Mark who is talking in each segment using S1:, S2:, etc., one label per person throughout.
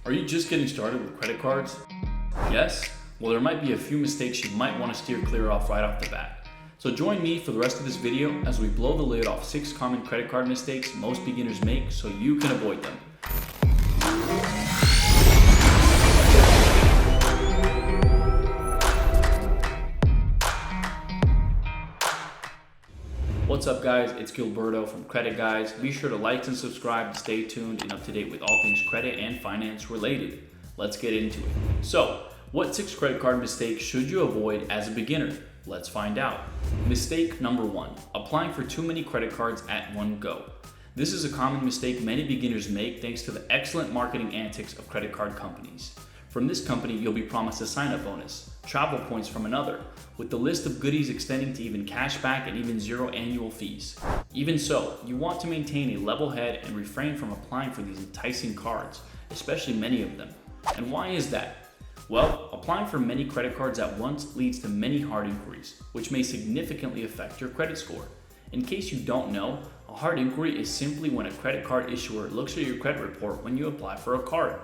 S1: Are you just getting started with credit cards? Yes? Well, there might be a few mistakes you might want to steer clear of right off the bat. So join me for the rest of this video as we blow the lid off 6 common credit card mistakes most beginners make so you can avoid them. What's up guys, it's Gilberto from Credit Guys. Be sure to like and subscribe to stay tuned and up to date with all things credit and finance related. Let's get into it. So, what 6 credit card mistakes should you avoid as a beginner? Let's find out. Mistake number 1, applying for too many credit cards at one go. This is a common mistake many beginners make thanks to the excellent marketing antics of credit card companies. From this company, you'll be promised a sign-up bonus, travel points from another, with the list of goodies extending to even cash back and even 0 annual fees. Even so, you want to maintain a level head and refrain from applying for these enticing cards, especially many of them. And why is that? Well, applying for many credit cards at once leads to many hard inquiries, which may significantly affect your credit score. In case you don't know, a hard inquiry is simply when a credit card issuer looks at your credit report when you apply for a card.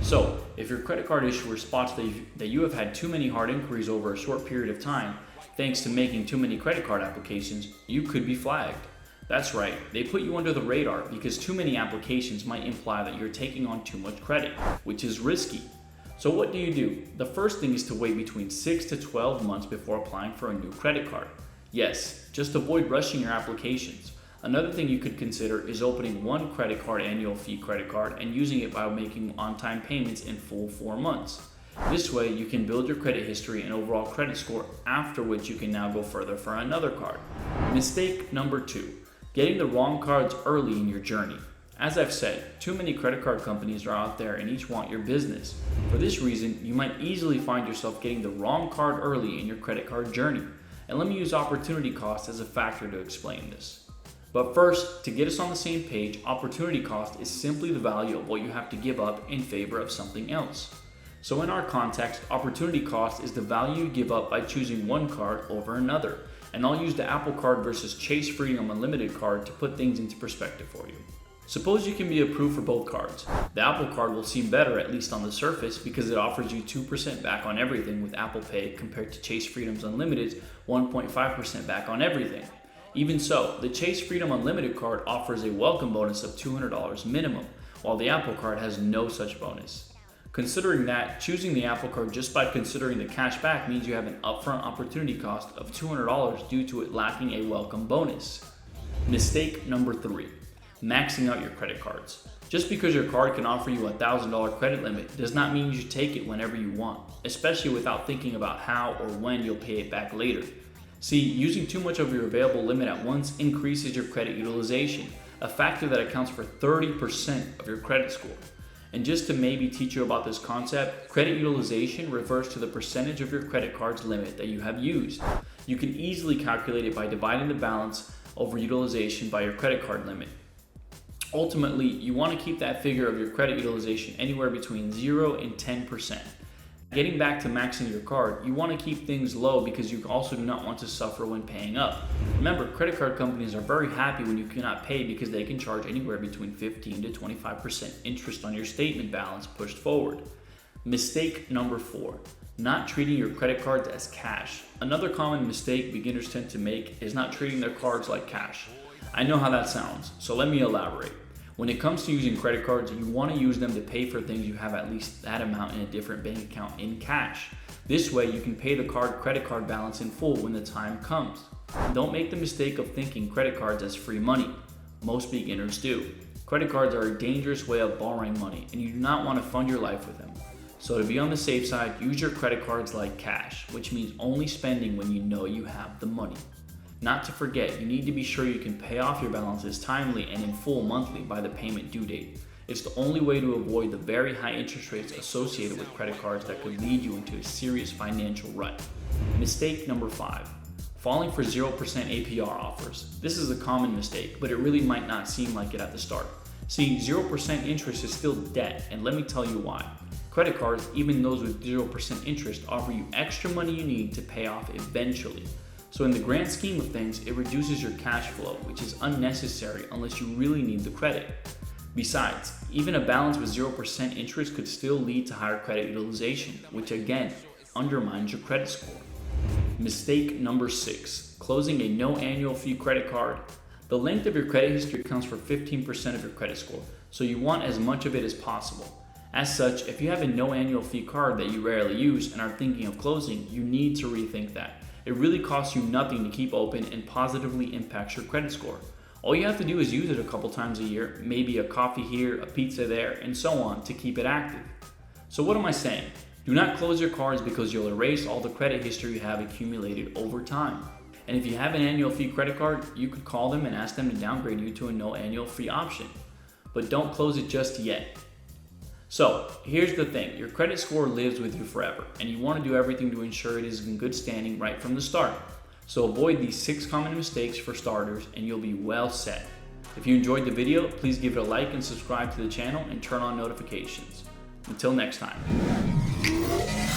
S1: So, if your credit card issuer spots that you have had too many hard inquiries over a short period of time, thanks to making too many credit card applications, you could be flagged. That's right, they put you under the radar because too many applications might imply that you're taking on too much credit, which is risky. So what do? The first thing is to wait between 6 to 12 months before applying for a new credit card. Yes, just avoid rushing your applications. Another thing you could consider is opening one credit card annual fee credit card and using it by making on-time payments in full 4 months. This way you can build your credit history and overall credit score, after which you can now go further for another card. Mistake number 2, getting the wrong cards early in your journey. As I've said, too many credit card companies are out there and each want your business. For this reason, you might easily find yourself getting the wrong card early in your credit card journey. And let me use opportunity cost as a factor to explain this. But first, to get us on the same page, opportunity cost is simply the value of what you have to give up in favor of something else. So in our context, opportunity cost is the value you give up by choosing one card over another. And I'll use the Apple Card versus Chase Freedom Unlimited card to put things into perspective for you. Suppose you can be approved for both cards. The Apple Card will seem better, at least on the surface, because it offers you 2% back on everything with Apple Pay compared to Chase Freedom's Unlimited's 1.5% back on everything. Even so, the Chase Freedom Unlimited card offers a welcome bonus of $200 minimum, while the Apple Card has no such bonus. Considering that, choosing the Apple Card just by considering the cash back means you have an upfront opportunity cost of $200 due to it lacking a welcome bonus. Mistake number 3, maxing out your credit cards. Just because your card can offer you a $1,000 credit limit does not mean you should take it whenever you want, especially without thinking about how or when you'll pay it back later. See, using too much of your available limit at once increases your credit utilization, a factor that accounts for 30% of your credit score. And just to maybe teach you about this concept, credit utilization refers to the percentage of your credit card's limit that you have used. You can easily calculate it by dividing the balance over utilization by your credit card limit. Ultimately, you want to keep that figure of your credit utilization anywhere between 0 and 10%. Getting back to maxing your card, you want to keep things low because you also do not want to suffer when paying up. Remember, credit card companies are very happy when you cannot pay because they can charge anywhere between 15 to 25% interest on your statement balance pushed forward. Mistake number 4, not treating your credit cards as cash. Another common mistake beginners tend to make is not treating their cards like cash. I know how that sounds, so let me elaborate. When it comes to using credit cards, you want to use them to pay for things you have at least that amount in a different bank account in cash. This way you can pay the credit card balance in full when the time comes. Don't make the mistake of thinking credit cards as free money. Most beginners do. Credit cards are a dangerous way of borrowing money and you do not want to fund your life with them. So to be on the safe side, use your credit cards like cash, which means only spending when you know you have the money. Not to forget, you need to be sure you can pay off your balances timely and in full monthly by the payment due date. It's the only way to avoid the very high interest rates associated with credit cards that could lead you into a serious financial rut. Mistake number 5, falling for 0% APR offers. This is a common mistake, but it really might not seem like it at the start. See, 0% interest is still debt, and let me tell you why. Credit cards, even those with 0% interest, offer you extra money you need to pay off eventually. So in the grand scheme of things, it reduces your cash flow, which is unnecessary unless you really need the credit. Besides, Even a balance with 0% interest could still lead to higher credit utilization, which again undermines your credit score. Mistake number 6, closing a no annual fee credit card. The length of your credit history accounts for 15% of your credit score, so you want as much of it as possible. As such, if you have a no annual fee card that you rarely use and are thinking of closing, you need to rethink that. It really costs you nothing to keep open and positively impacts your credit score. All you have to do is use it a couple times a year, maybe a coffee here, a pizza there, and so on to keep it active. So what am I saying? Do not close your cards because you'll erase all the credit history you have accumulated over time. And if you have an annual fee credit card, you could call them and ask them to downgrade you to a no annual fee option. But don't close it just yet. So here's the thing, your credit score lives with you forever, and you want to do everything to ensure it is in good standing right from the start. So avoid these 6 common mistakes for starters and you'll be well set. If you enjoyed the video, please give it a like and subscribe to the channel and turn on notifications. Until next time.